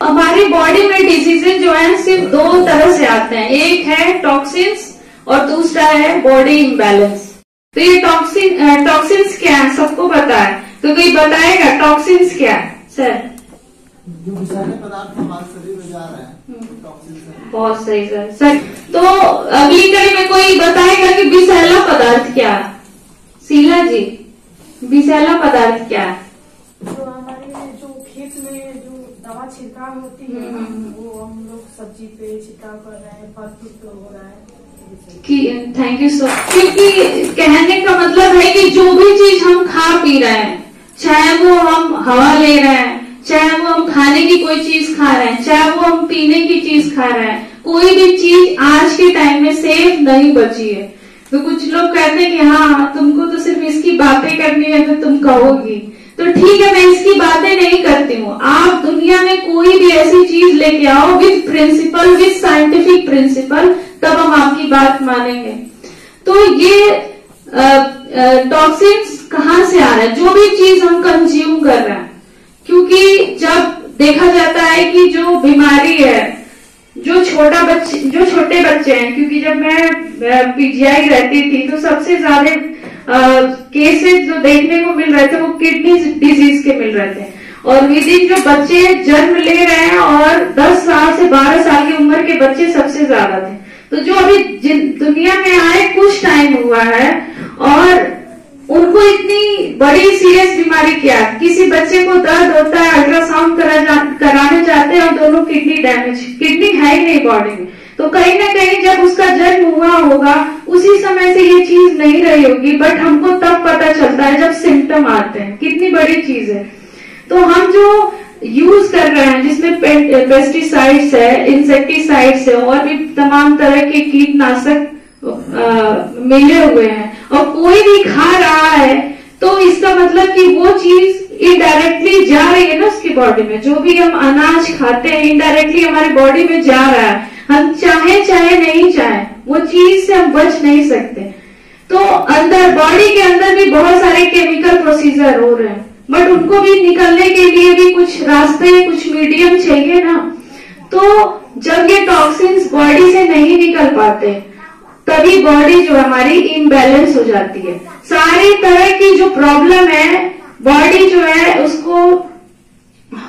हमारी बॉडी में डिजीजेज जो है सिर्फ दो तरह से आते हैं, एक है टॉक्सिन्स और दूसरा है बॉडी इम्बैलेंस। तो ये टॉक्सिन्स क्या है सबको पता है, तो कोई बताएगा टॉक्सिन्स क्या है? सर जो विषैले पदार्थ हमारे शरीर में जा रहे हैं टॉक्सिन्स है। बहुत सही सर। तो अगली कड़ी में कोई बताएगा कि विषैला पदार्थ क्या है? शीला जी, विषैला पदार्थ क्या है? जो हमारे जो खेत में जो दवा छिड़काव होती है वो हम लोग सब्जी पे छिड़काव कर रहे हैं, फल फूल पे हो रहा है। Thank you sir. क्योंकि कहने का मतलब है कि जो भी चीज हम खा पी रहे हैं, चाहे वो हम हवा ले रहे हैं, चाहे वो हम खाने की कोई चीज खा रहे हैं, चाहे वो हम पीने की चीज खा रहे हैं, कोई भी चीज आज के टाइम में सेफ नहीं बची है। तो कुछ लोग कहते हैं कि हाँ तुमको तो सिर्फ इसकी बातें करनी है तो तुम कहोगी, तो ठीक है मैं इसकी बातें नहीं करती हूँ। आप दुनिया में कोई भी ऐसी चीज लेके आओ with principle, with scientific principle, तब हम आपकी बात मानेंगे। तो ये टॉक्सिन्स कहाँ से आ रहा है? जो भी चीज हम कंज्यूम कर रहे हैं, क्योंकि जब देखा जाता है कि जो बीमारी है, जो छोटे बच्चे हैं, क्योंकि जब मैं पीजीआई रहती थी तो सबसे ज्यादा केसेस जो देखने को मिल रहे थे वो किडनी डिजीज के मिल रहे थे। और विद इन जो बच्चे जन्म ले रहे हैं और 10 साल से 12 साल की उम्र के बच्चे सबसे ज्यादा थे। तो जो अभी दुनिया में आए कुछ टाइम हुआ है और उनको इतनी बड़ी सीरियस बीमारी क्या है? किसी बच्चे को दर्द होता है, अल्ट्रासाउंड कराने जाते हैं और दोनों किडनी डैमेज, किडनी है ही नहीं बॉडी में। तो कहीं ना कहीं जब उसका जन्म हुआ होगा उसी समय से ये चीज नहीं रही होगी, बट हमको तब पता चलता है जब सिम्टम आते हैं। कितनी बड़ी चीज है। तो हम जो यूज कर रहे हैं जिसमें पेस्टिसाइड्स है, इंसेक्टिसाइड्स है और भी तमाम तरह के कीटनाशक मिले हुए हैं और कोई भी खा रहा है, तो इसका मतलब कि वो चीज इनडायरेक्टली जा रही है ना उसकी बॉडी में। जो भी हम अनाज खाते हैं इनडायरेक्टली हमारी बॉडी में जा रहा है, हम चाहे नहीं चाहे वो चीज से हम बच नहीं सकते। तो अंदर बॉडी के अंदर भी बहुत सारे केमिकल प्रोसीजर हो रहे हैं, बट उनको भी निकलने के लिए भी कुछ रास्ते, कुछ मीडियम चाहिए ना। तो जब ये टॉक्सिन्स बॉडी से नहीं निकल पाते तभी बॉडी जो हमारी इम्बैलेंस हो जाती है। सारी तरह की जो प्रॉब्लम है बॉडी जो है उसको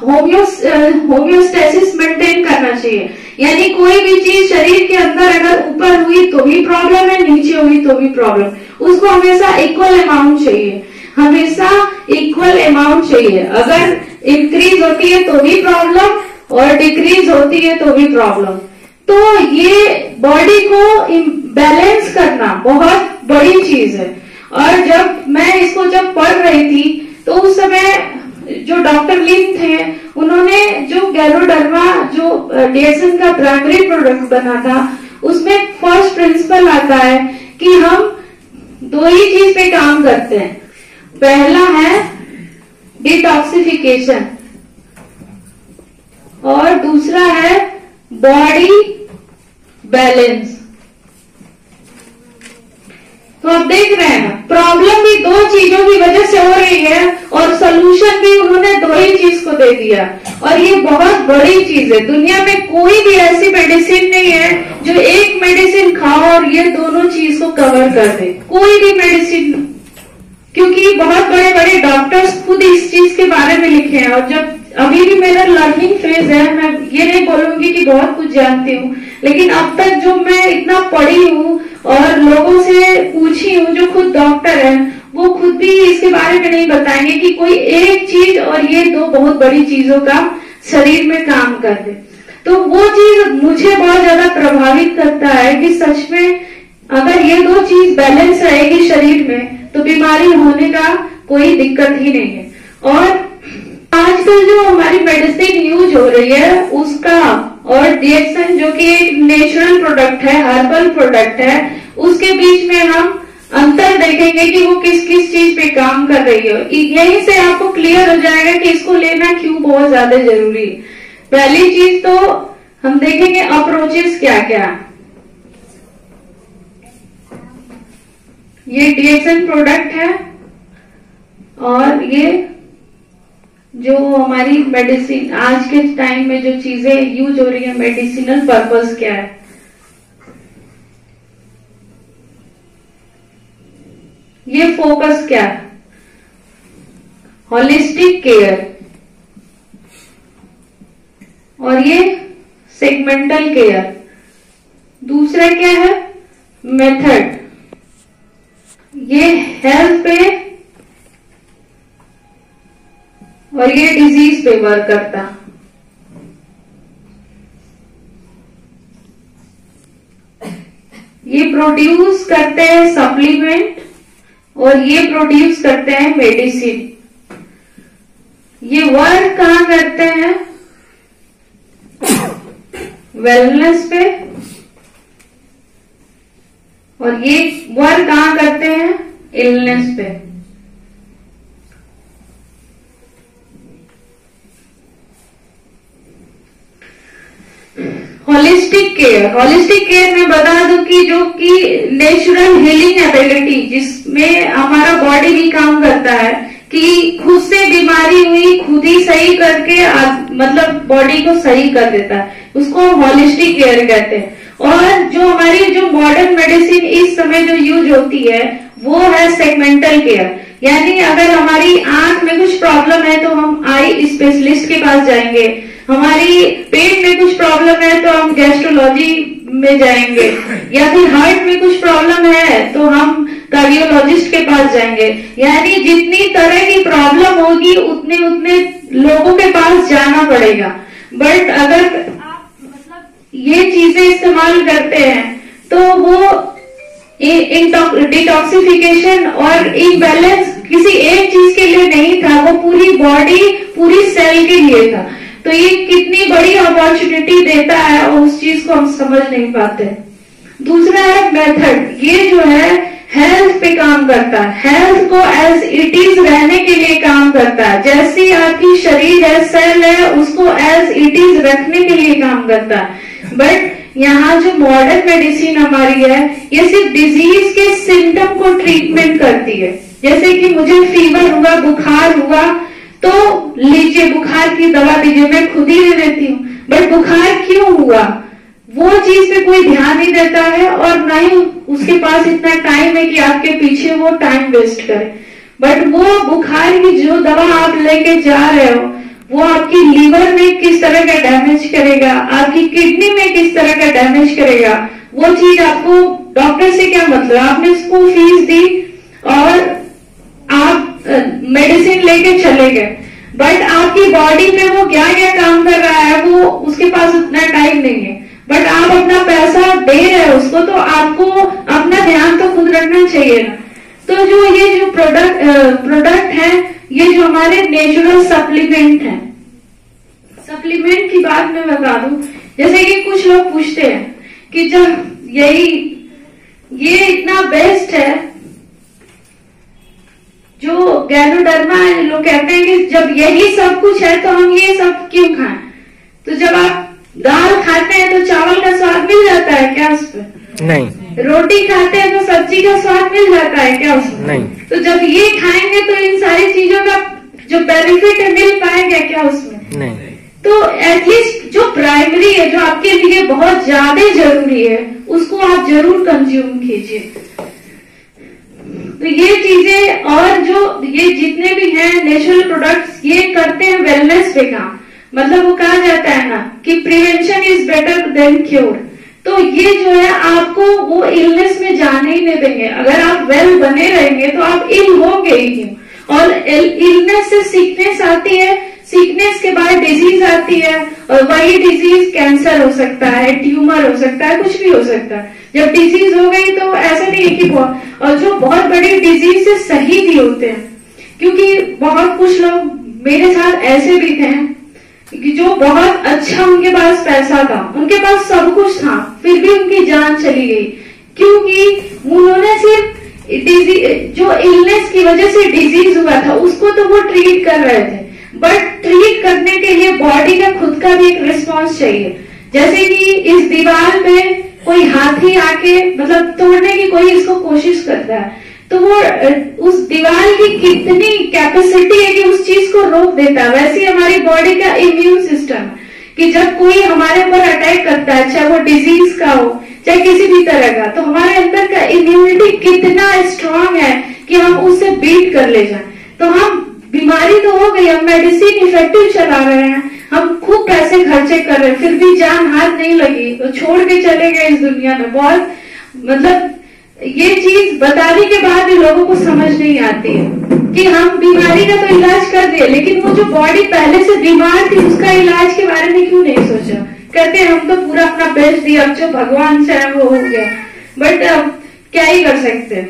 होम्योस्टेसिस मेंटेन करना चाहिए। यानी कोई भी चीज शरीर के अंदर अगर ऊपर हुई तो भी प्रॉब्लम है, नीचे हुई तो भी प्रॉब्लम, उसको हमेशा इक्वल अमाउंट चाहिए, हमेशा इक्वल अमाउंट चाहिए। अगर इंक्रीज होती है तो भी प्रॉब्लम और डिक्रीज होती है तो भी प्रॉब्लम। तो ये बॉडी को बैलेंस करना बहुत बड़ी चीज है। और जब मैं इसको पढ़ रही थी तो उस समय जो डॉक्टर लिन थे उन्होंने जो गैलोडर्मा जो डीएक्सन का प्राइमरी प्रोडक्ट बना था उसमें फर्स्ट प्रिंसिपल आता है कि हम दो ही चीज पे काम करते हैं। पहला है डिटॉक्सिफिकेशन और दूसरा है बॉडी बैलेंस। तो आप देख रहे हैं प्रॉब्लम भी दो चीजों की वजह से हो रही है और सोल्यूशन भी उन्होंने दो ही चीज को दे दिया। और ये बहुत बड़ी चीज है। दुनिया में कोई भी ऐसी मेडिसिन नहीं है जो एक मेडिसिन खाओ और ये दोनों चीज को कवर कर दे, कोई भी मेडिसिन। क्योंकि बहुत बड़े बड़े डॉक्टर्स खुद इस चीज के बारे में लिखे हैं। और जब अभी भी मेरा लर्निंग फेज है, मैं ये नहीं बोलूंगी कि बहुत कुछ जानती हूँ, लेकिन अब तक जो मैं इतना पढ़ी हूँ और लोगों से पूछी हूँ जो खुद डॉक्टर हैं, वो खुद भी इसके बारे में नहीं बताएंगे कि कोई एक चीज और ये दो बहुत बड़ी चीजों का शरीर में काम कर दे। तो वो चीज मुझे बहुत ज्यादा प्रभावित करता है कि सच में अगर ये दो चीज बैलेंस रहेगी शरीर में तो बीमारी होने का कोई दिक्कत ही नहीं है। और आजकल जो हमारी मेडिसिन यूज हो रही है उसका और डीएक्सन जो कि एक नेचुरल प्रोडक्ट है, हर्बल प्रोडक्ट है, उसके बीच में हम अंतर देखेंगे कि वो किस किस चीज पे काम कर रही है। यहीं से आपको क्लियर हो जाएगा कि इसको लेना क्यों बहुत ज्यादा जरूरी है। पहली चीज तो हम देखेंगे अप्रोचेस क्या क्या। ये डीएक्सन प्रोडक्ट है और ये जो हमारी मेडिसिन आज के टाइम में जो चीजें यूज हो रही है, मेडिसिनल पर्पस क्या है? ये फोकस क्या है? होलिस्टिक केयर, और ये सेगमेंटल केयर। दूसरा क्या है? मेथड। ये हेल्थ पे और ये डिजीज पे वर्क करता। ये प्रोड्यूस करते हैं सप्लीमेंट और ये प्रोड्यूस करते हैं मेडिसिन। ये वर्क कहां करते हैं? वेलनेस पे, और ये वर्क कहां करते हैं? इलनेस पे। होलिस्टिक केयर में बता दूं कि जो कि नेचुरल हीलिंग एबिलिटी, जिसमें हमारा बॉडी भी काम करता है कि खुद से बीमारी हुई खुद ही सही करके मतलब बॉडी को सही कर देता है, उसको होलिस्टिक केयर कहते हैं। और जो हमारी जो मॉडर्न मेडिसिन इस समय जो यूज होती है वो है सेगमेंटल केयर। यानी अगर हमारी आंख में कुछ प्रॉब्लम है तो हम आई स्पेशलिस्ट के पास जाएंगे, हमारी पेट में कुछ प्रॉब्लम है तो हम गैस्ट्रोलॉजी में जाएंगे, या फिर हार्ट में कुछ प्रॉब्लम है तो हम कार्डियोलॉजिस्ट के पास जाएंगे। यानी जितनी तरह की प्रॉब्लम होगी उतने उतने लोगों के पास जाना पड़ेगा। बट अगर आप मतलब ये चीजें इस्तेमाल करते हैं तो वो डिटॉक्सिफिकेशन और इम्बैलेंस किसी एक चीज के लिए नहीं था, वो पूरी बॉडी पूरी सेल के लिए था। तो ये कितनी बड़ी अपॉर्चुनिटी देता है और उस चीज को हम समझ नहीं पाते। दूसरा है मेथड। ये जो है हेल्थ पे काम करता है, हेल्थ को एज इट इज रहने के लिए काम करता है। जैसी आपकी शरीर है, सेल है, उसको एज इट इज रखने के लिए काम करता है। बट यहाँ जो मॉडर्न मेडिसिन हमारी है ये सिर्फ डिजीज के सिम्टम को ट्रीटमेंट करती है। जैसे कि मुझे फीवर हुआ, बुखार हुआ, तो लीजिए बुखार की दवा दीजिए, मैं खुद ही दे देती हूँ। बट बुखार क्यों हुआ वो चीज पे कोई ध्यान नहीं देता है, और ना ही उसके पास इतना टाइम है कि आपके पीछे वो टाइम वेस्ट करे। बट वो बुखार की जो दवा आप लेके जा रहे हो वो आपकी लीवर में किस तरह का डैमेज करेगा, आपकी किडनी में किस तरह का डैमेज करेगा, वो चीज आपको डॉक्टर से क्या मतलब। आपने उसको फीस दी और आप मेडिसिन लेके चले गए, बट आपकी बॉडी में वो क्या क्या काम कर रहा है वो उसके पास उतना टाइम नहीं है। बट आप अपना पैसा दे रहे हो उसको, तो आपको अपना ध्यान तो खुद रखना चाहिए ना। तो जो ये जो प्रोडक्ट है, ये जो हमारे नेचुरल सप्लीमेंट है, सप्लीमेंट की बात मैं बता दूं। जैसे कि कुछ लोग पूछते हैं कि जब ये इतना बेस्ट है, जो गैनोडर्मा है, लोग कहते हैं कि जब यही सब कुछ है तो हम ये सब क्यों खाएं। तो जब आप दाल खाते हैं तो चावल का स्वाद मिल जाता है क्या उसमें? नहीं। रोटी खाते हैं तो सब्जी का स्वाद मिल जाता है क्या उसमें? नहीं। तो जब ये खाएंगे तो इन सारी चीजों का जो बेनिफिट है मिल पाएगा क्या उसमें? नहीं। तो एटलीस्ट जो प्राइमरी है, जो आपके लिए बहुत ज्यादा जरूरी है, उसको आप जरूर कंज्यूम कीजिए। तो ये चीजें और जो ये जितने भी हैं नेचुरल प्रोडक्ट्स, ये करते हैं वेलनेस पे काम। मतलब वो कहा जाता है ना कि prevention is better than cure. तो ये जो है आपको वो इलनेस में जाने ही नहीं देंगे। अगर आप वेल बने रहेंगे तो आप इल होंगे ही क्यों। और इलनेस से सिकनेस आती है, सिकनेस के बाद डिजीज आती है, और वही डिजीज कैंसर हो सकता है, ट्यूमर हो सकता है, कुछ भी हो सकता है। जब डिजीज हो गई तो ऐसा नहीं है कि और जो बहुत बड़ी डिजीज से सही भी होते हैं, क्योंकि बहुत कुछ लोग मेरे साथ ऐसे भी थे कि जो बहुत अच्छा उनके पास पैसा था, उनके पास सब कुछ था, फिर भी उनकी जान चली गई, क्योंकि उन्होंने सिर्फ जो इलनेस की वजह से डिजीज हुआ था उसको तो वो ट्रीट कर रहे थे। बट ट्रीट करने के लिए बॉडी का खुद का भी एक रिस्पॉन्स चाहिए। जैसे कि इस दीवार में कोई हाथी आके मतलब तोड़ने की कोई इसको कोशिश करता है, तो वो उस दीवार की कितनी कैपेसिटी है कि उस चीज को रोक देता है। वैसे ही हमारी बॉडी का इम्यून सिस्टम कि जब कोई हमारे ऊपर अटैक करता है, चाहे वो डिजीज का हो चाहे किसी भी तरह का, तो हमारे अंदर का इम्यूनिटी कितना स्ट्रांग है कि हम उससे बीट कर ले जाए। तो हम बीमारी तो हो गई, हम मेडिसिन इफेक्टिव चला रहे हैं, हम खूब पैसे खर्चे कर रहे हैं, फिर भी जान हाथ नहीं लगी तो छोड़ के चले गए इस दुनिया में। बहुत मतलब ये चीज बताने के बाद भी लोगों को समझ नहीं आती है कि हम बीमारी का तो इलाज कर दिए, लेकिन वो जो बॉडी पहले से बीमार थी उसका इलाज के बारे में क्यों नहीं सोचा। कहते हैं हम तो पूरा अपना बेस्ट दिया, अब जो भगवान चाहे वो हो गया, बट क्या ही कर सकते हैं।